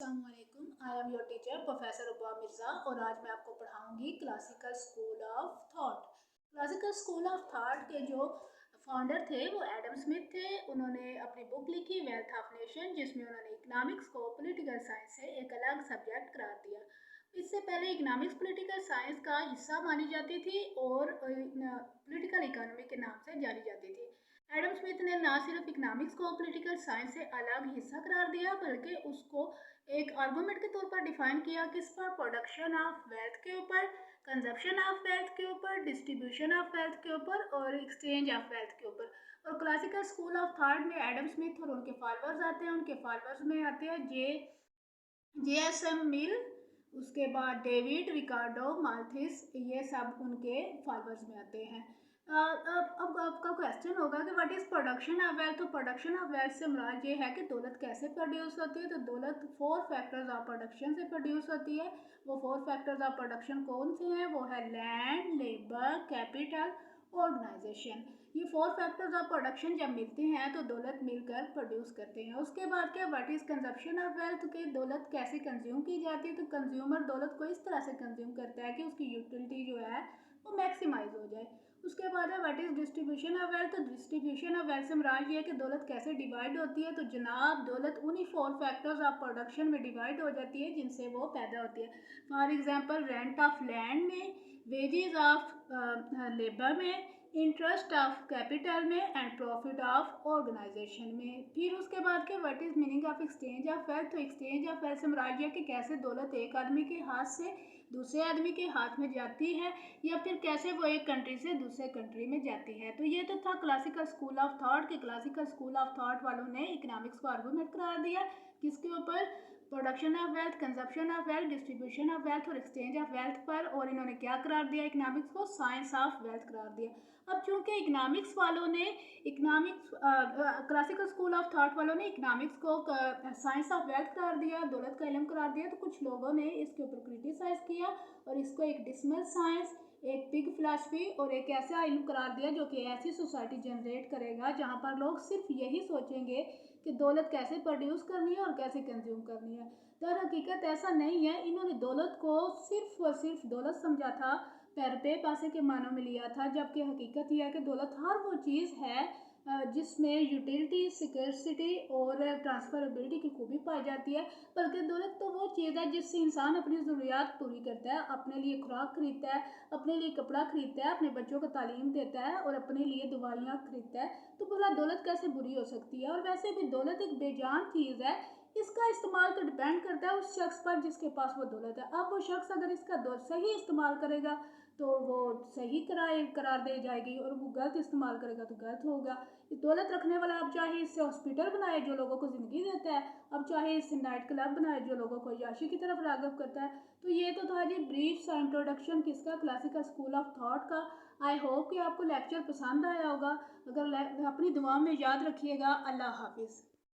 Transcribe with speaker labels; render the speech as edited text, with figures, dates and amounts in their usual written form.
Speaker 1: अस्सलामुअलैकुम। I am your teacher professor Ruba Mirza और आज मैं आपको पढ़ाऊंगी classical school of thought. Classical school of thought के जो फाउंडर थे वो एडम स्मिथ थे। उन्होंने अपनी बुक लिखी वेल्थ ऑफ नेशन, जिसमें उन्होंने इकोनॉमिक्स को पॉलिटिकल साइंस से एक अलग सब्जेक्ट करार दिया। इससे पहले इकोनॉमिक्स पॉलिटिकल साइंस का हिस्सा मानी जाती थी और पॉलिटिकल इकोनॉमी के नाम से जानी जाती थी। एडम स्मिथ ने ना सिर्फ इकोनॉमिक्स को पॉलिटिकल साइंस से अलग हिस्सा करार दिया, बल्कि उसको एक आर्गूमेंट के तौर पर डिफाइन किया। किस पर? प्रोडक्शन ऑफ वेल्थ के ऊपर, कंजप्शन ऑफ वेल्थ के ऊपर, डिस्ट्रीब्यूशन ऑफ वेल्थ के ऊपर और एक्सचेंज ऑफ वेल्थ के ऊपर। और क्लासिकल स्कूल ऑफ थॉट में एडम स्मिथ और उनके फॉलोअर्स आते हैं। उनके फॉलोअर्स में आते हैं जे एस एम मिल, उसके बाद डेविड रिकार्डो माल्थिस, ये सब उनके फॉलोअर्स में आते हैं। अब आपका क्वेश्चन होगा कि what is production of wealth. तो प्रोडक्शन ऑफ वेल्थ से मुराद ये है कि दौलत कैसे प्रोड्यूस होती है। तो दौलत 4 फैक्टर्स ऑफ प्रोडक्शन से प्रोड्यूस होती है। वो 4 फैक्टर्स ऑफ प्रोडक्शन कौन से हैं? वो है लैंड, लेबर, कैपिटल, ऑर्गेनाइजेशन। ये 4 फैक्टर्स ऑफ प्रोडक्शन जब मिलते हैं तो दौलत मिलकर प्रोड्यूस करते हैं। उसके बाद क्या? What is consumption of wealth, के दौलत कैसे कंज्यूम की जाती है। तो कंज्यूमर दौलत को इस तरह से कंज्यूम करता है कि उसकी यूटिलिटी जो है वो मैक्सिमाइज हो जाए। उसके बाद है what is distribution of wealth. तो डिस्ट्रीब्यूशन ऑफ वेल्थ से मुराद ये है कि दौलत कैसे डिवाइड होती है। तो जनाब, दौलत उन्हीं 4 फैक्टर्स ऑफ प्रोडक्शन में डिवाइड हो जाती है जिनसे वो पैदा होती है। For example, rent of land में, वेजेस ऑफ लेबर में, इंटरेस्ट ऑफ कैपिटल में एंड प्रॉफिट ऑफ ऑर्गेनाइजेशन में। फिर उसके बाद के what is meaning of exchange of wealth. तो एक्सचेंज ऑफ वेल्थ से मुराद ये कि कैसे दौलत एक आदमी के हाथ से दूसरे आदमी के हाथ में जाती है या फिर कैसे वो एक कंट्री से दूसरे कंट्री में जाती है। तो ये तो था क्लासिकल स्कूल ऑफ थॉट के। क्लासिकल स्कूल ऑफ थॉट वालों ने इकोनॉमिक्स को आर्गूमेंट करार दिया किसके ऊपर? Production of wealth, consumption of wealth, distribution of wealth और एक्सचेंज ऑफ वेल्थ पर। और इन्होंने क्या करार दिया? इकोनॉमिक्स को साइंस ऑफ वेल्थ करार दिया। अब चूंकि इकोनॉमिक्स वालों ने क्लासिकल स्कूल ऑफ थॉट वालों ने इकोनॉमिक्स को साइंस ऑफ वेल्थ करार दिया, दौलत का इल्म करार दिया, तो कुछ लोगों ने इसके ऊपर क्रिटिसाइज किया और इसको एक डिसमल साइंस, एक पिग फिलासफी और एक ऐसा इल्म करार दिया जो कि ऐसी सोसाइटी जनरेट करेगा जहाँ पर लोग सिर्फ यही सोचेंगे कि दौलत कैसे प्रोड्यूस करनी है और कैसे कंज्यूम करनी है। दर हकीकत ऐसा नहीं है। इन्होंने दौलत को सिर्फ और सिर्फ दौलत समझा था, पैसे पैसे के मानों में लिया था, जबकि हकीकत यह है कि दौलत हर वो चीज़ है जिसमें यूटिलिटी, सिक्योरिटी और ट्रांसफरेबिलिटी की खूबी पाई जाती है। बल्कि दौलत तो वो चीज़ है जिससे इंसान अपनी ज़रूरियात पूरी करता है, अपने लिए खुराक खरीदता है, अपने लिए कपड़ा खरीदता है, अपने बच्चों को तालीम देता है और अपने लिए दवाइयाँ खरीदता है। तो भला दौलत कैसे बुरी हो सकती है? और वैसे भी दौलत एक बेजान चीज़ है। इसका इस्तेमाल तो डिपेंड करता है उस शख्स पर जिसके पास वो दौलत है। अब वो शख्स अगर इसका सही इस्तेमाल करेगा तो वो सही करार दे जाएगी और वो गलत इस्तेमाल करेगा तो गलत होगा। दौलत रखने वाला अब चाहे इससे हॉस्पिटल बनाए जो लोगों को ज़िंदगी देता है, अब चाहे इससे नाइट क्लब बनाए जो लोगों को याशी की तरफ राग़िब करता है। तो ये तो था जी ब्रीफ सा इंट्रोडक्शन किसका? क्लासिकल स्कूल ऑफ थॉट का। आई होप कि आपको लेक्चर पसंद आया होगा। अगर अपनी दुआ में याद रखिएगा। अल्लाह हाफिज़।